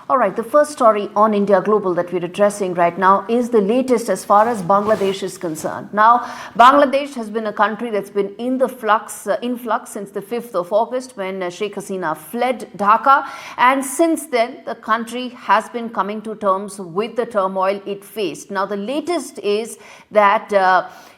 All right, the first story on India Global that we're addressing right now is the latest as far as Bangladesh is concerned. Now, Bangladesh has been a country that's been in flux since the 5th of August when Sheikh Hasina fled Dhaka, and since then the country has been coming to terms with the turmoil it faced. Now, the latest is that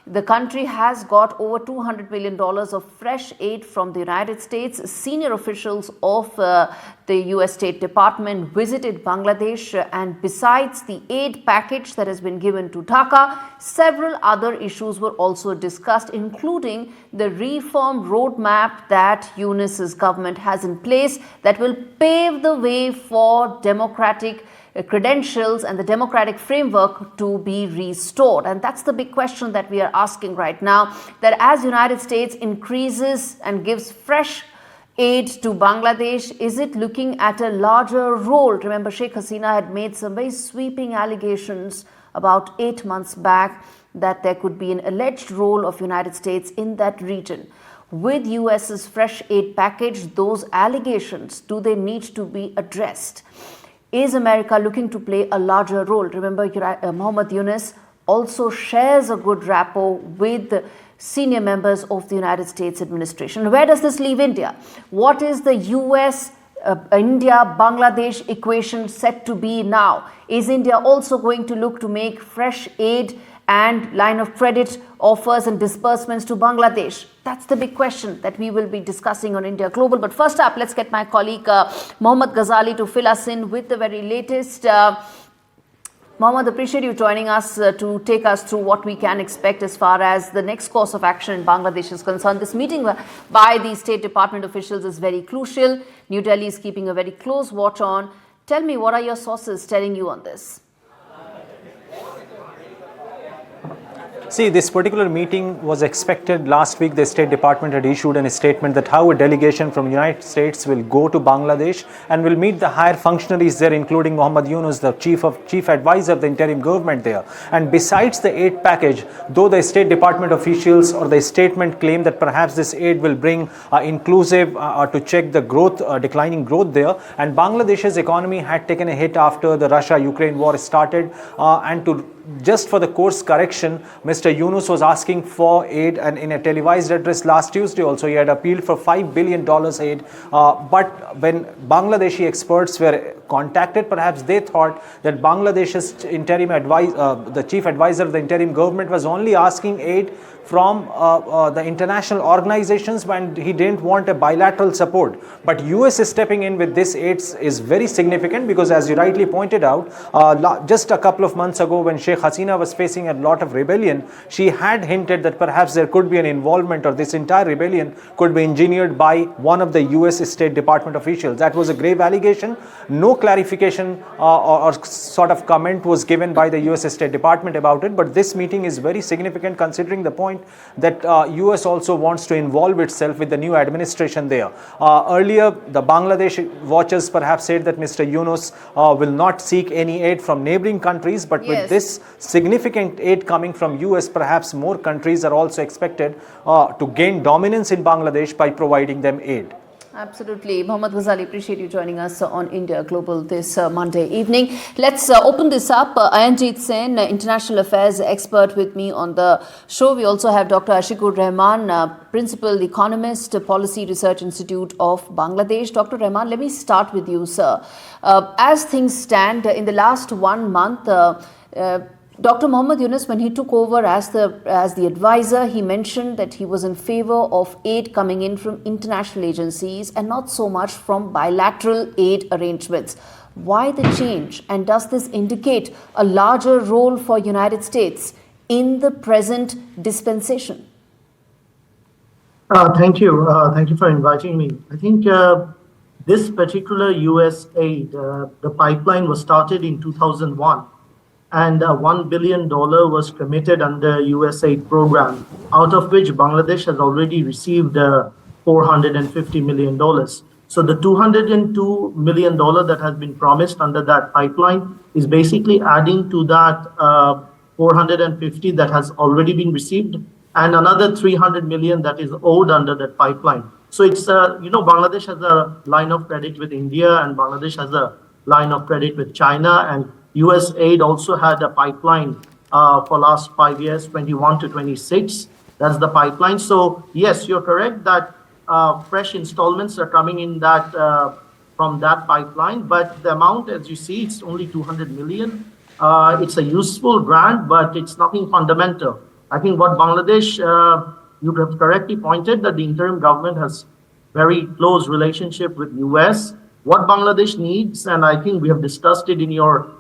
the country has got over $200 million of fresh aid from the United States. Senior officials of the US State Department visited Bangladesh, and besides the aid package that has been given to Dhaka, several other issues were also discussed, including the reform roadmap that Yunus's government has in place that will pave the way for democratic credentials and the democratic framework to be restored. And that's the big question that we are asking right now, that as United States increases and gives fresh aid to Bangladesh, is it looking at a larger role? Remember, Sheikh Hasina had made some very sweeping allegations about 8 months back that there could be an alleged role of United States in that region. With US's fresh aid package, those allegations, do they need to be addressed? Is America looking to play a larger role? Remember, Mohammed Yunus also shares a good rapport with senior members of the United States administration. Where does this leave India? What is the US, India, Bangladesh equation set to be now? Is India also going to look to make fresh aid and line of credit offers and disbursements to Bangladesh? That's the big question that we will be discussing on India Global. But first up, let's get my colleague Mohammad Ghazali to fill us in with the very latest. Mohammad, appreciate you joining us to take us through what we can expect as far as the next course of action in Bangladesh is concerned. This meeting by the State Department officials is very crucial. New Delhi is keeping a very close watch on. Tell me, what are your sources telling you on this? See, this particular meeting was expected last week. The State Department had issued a statement that how a delegation from the United States will go to Bangladesh and will meet the higher functionaries there, including Mohammed Yunus, the chief advisor of the interim government there. And besides the aid package, though the State Department officials or the statement claim that perhaps this aid will bring inclusive to check the growth, declining growth there, and Bangladesh's economy had taken a hit after the Russia-Ukraine war started, and to just for the course correction, Mr. Yunus was asking for aid, and in a televised address last Tuesday also he had appealed for $5 billion aid. But when Bangladeshi experts were contacted, perhaps they thought that Bangladesh's interim the chief advisor of the interim government was only asking aid from the international organizations, and he didn't want a bilateral support. But US is stepping in with this aid is very significant because, as you rightly pointed out, just a couple of months ago when Sheikh Hasina was facing a lot of rebellion, she had hinted that perhaps there could be an involvement, or this entire rebellion could be engineered by one of the US State Department officials. That was a grave allegation. No clarification or sort of comment was given by the US State Department about it, but this meeting is very significant considering the point that US also wants to involve itself with the new administration there. Earlier, the Bangladesh watchers perhaps said that Mr. Yunus will not seek any aid from neighboring countries, but yes, with this significant aid coming from US, perhaps more countries are also expected to gain dominance in Bangladesh by providing them aid. Absolutely. Mohammad Ghazali, appreciate you joining us on India Global this Monday evening. Let's open this up. Ayanjit Sen, international affairs expert with me on the show. We also have Dr. Ashikur Rahman, Principal Economist, Policy Research Institute of Bangladesh. Dr. Rahman, let me start with you, sir. As things stand, in the last 1 month, Dr. Mohammed Yunus, when he took over as the advisor, he mentioned that he was in favor of aid coming in from international agencies and not so much from bilateral aid arrangements. Why the change? And does this indicate a larger role for United States in the present dispensation? Thank you. Thank you for inviting me. I think this particular US aid, the pipeline was started in 2001. And $1 billion was committed under USAID program, out of which Bangladesh has already received $450 million. So the $202 million that has been promised under that pipeline is basically adding to that 450 that has already been received, and another 300 million that is owed under that pipeline. So it's, Bangladesh has a line of credit with India, and Bangladesh has a line of credit with China, and US aid also had a pipeline for last 5 years, 21 to 26. That's the pipeline. So yes, you're correct that fresh installments are coming in that from that pipeline, but the amount, as you see, it's only 200 million. It's a useful grant, but it's nothing fundamental. I think what Bangladesh, you have correctly pointed that the interim government has very close relationship with US. What Bangladesh needs, and I think we have discussed it in your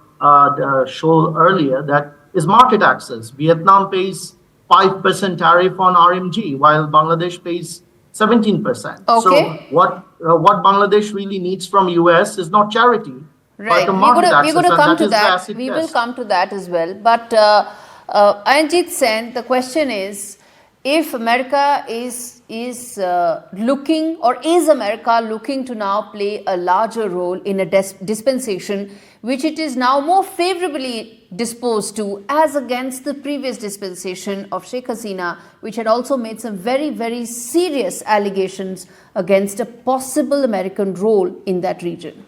show earlier, that is market access. Vietnam pays 5% tariff on RMG, while Bangladesh pays 17%. Okay. So what Bangladesh really needs from US is not charity, right. but the market access. We're going to come to that. We will come to that as well. But Ayanjit Sen, the question is, if America is looking, or is America looking to now play a larger role in a dispensation which it is now more favorably disposed to, as against the previous dispensation of Sheikh Hasina, which had also made some very, very serious allegations against a possible American role in that region?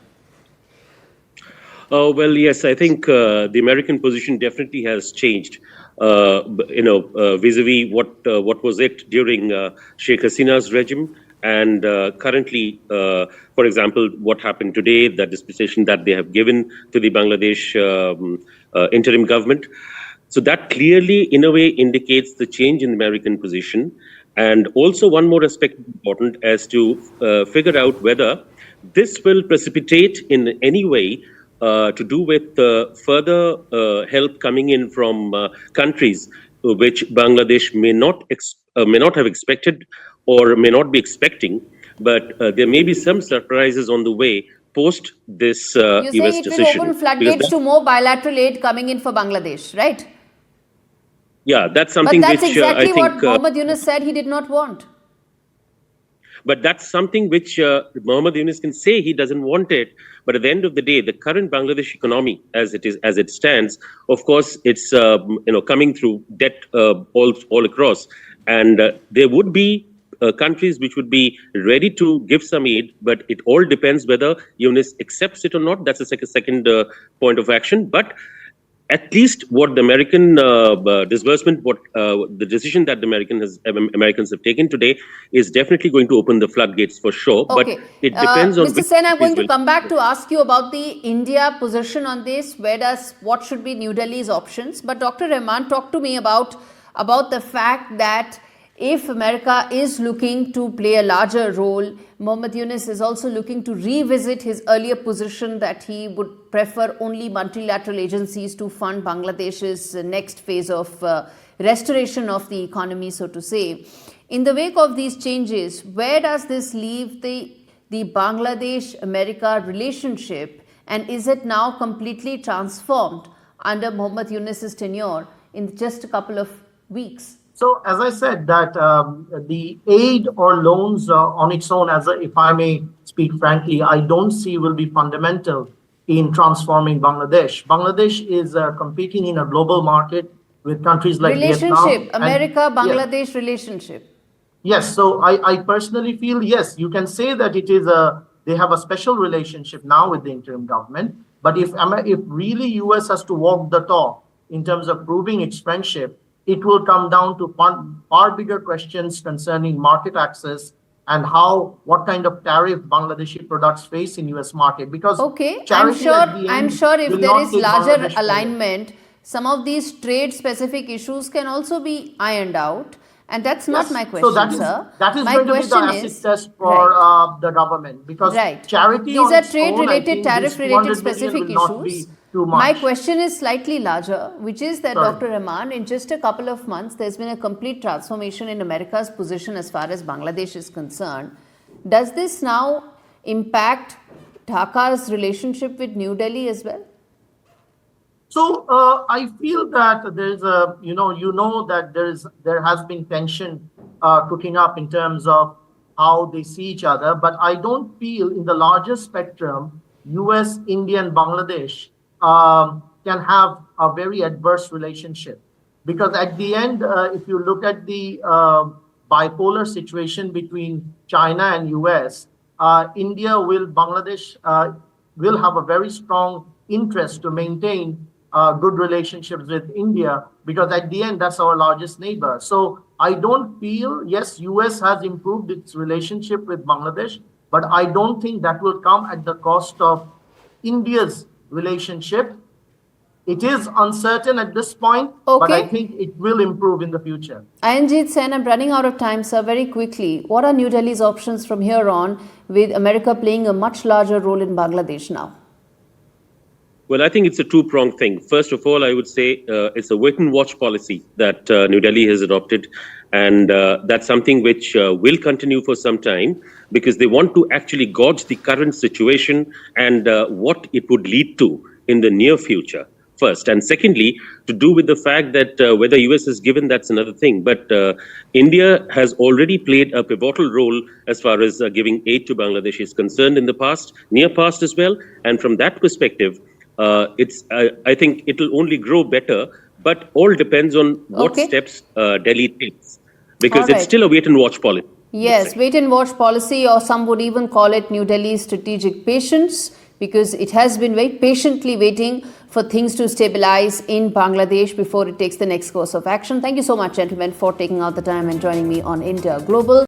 Well, yes, I think the American position definitely has changed. Vis-a-vis what was it during Sheikh Hasina's regime, and currently, for example, what happened today, the dispensation that they have given to the Bangladesh interim government. So that clearly, in a way, indicates the change in the American position. And also one more aspect important as to figure out whether this will precipitate in any way to do with further help coming in from countries which Bangladesh may not have expected or may not be expecting, but there may be some surprises on the way post this US decision. You're saying it will open floodgates to more bilateral aid coming in for Bangladesh, right? Yeah, that's something but that's which exactly I think what Mohammad Yunus said he did not want. But that's something which Mohammad Yunus can say he doesn't want it. But at the end of the day, the current Bangladesh economy, as it stands, of course, it's coming through debt all across, and there would be countries which would be ready to give some aid, but it all depends whether Yunus accepts it or not. That's a second point of action. But at least what the American disbursement, the decision that the Americans have taken today is definitely going to open the floodgates for sure. Okay. But it depends on Mr. Sen, I'm going to come back to ask you about the India position on this. What should be New Delhi's options? But Dr. Rahman, talk to me about the fact that if America is looking to play a larger role, Mohammad Yunus is also looking to revisit his earlier position that he would prefer only multilateral agencies to fund Bangladesh's next phase of restoration of the economy, so to say. In the wake of these changes, where does this leave the Bangladesh-America relationship, and is it now completely transformed under Mohammad Yunus's tenure in just a couple of weeks? So, as I said, that the aid or loans on its own, if I may speak frankly, I don't see will be fundamental in transforming Bangladesh. Bangladesh is competing in a global market with countries like Vietnam. America-Bangladesh relationship. Yes, so I personally feel, yes, you can say that they have a special relationship now with the interim government. But if really US has to walk the talk in terms of proving its friendship, it will come down to far bigger questions concerning market access and what kind of tariff Bangladeshi products face in US market. Because I'm sure if there is larger alignment, some of these trade specific issues can also be ironed out. And that's not my question, sir. That is going to be the acid test for the government, because charity these are trade-related, tariff-related specific issues. My question is slightly larger, which is that, Dr. Rahman, in just a couple of months, there's been a complete transformation in America's position as far as Bangladesh is concerned. Does this now impact Dhaka's relationship with New Delhi as well? So I feel that there's that there has been tension cooking up in terms of how they see each other, but I don't feel in the larger spectrum, US, India, and Bangladesh can have a very adverse relationship, because at the end, if you look at the bipolar situation between China and US, India will Bangladesh. will have a very strong interest to maintain good relationships with India, because at the end, that's our largest neighbor. So I don't feel, yes, US has improved its relationship with Bangladesh, but I don't think that will come at the cost of India's relationship. It is uncertain at this point, but I Okay. think it will improve in the future. Ayanjit Sen, I'm running out of time, sir. Very quickly, what are New Delhi's options from here on, with America playing a much larger role in Bangladesh now? Well, I think it's a two-pronged thing. First of all, I would say it's a wait-and-watch policy that New Delhi has adopted, and that's something which will continue for some time, because they want to actually gauge the current situation and what it would lead to in the near future, first. And secondly, to do with the fact that whether US is given, that's another thing. But India has already played a pivotal role as far as giving aid to Bangladesh is concerned in the past, near past as well. And from that perspective, I think it will only grow better, but all depends on what Okay. steps Delhi takes, because All it's right. still a wait-and-watch policy. Yes, wait and watch policy, or some would even call it New Delhi's strategic patience, because it has been very patiently waiting for things to stabilize in Bangladesh before it takes the next course of action. Thank you so much, gentlemen, for taking out the time and joining me on India Global.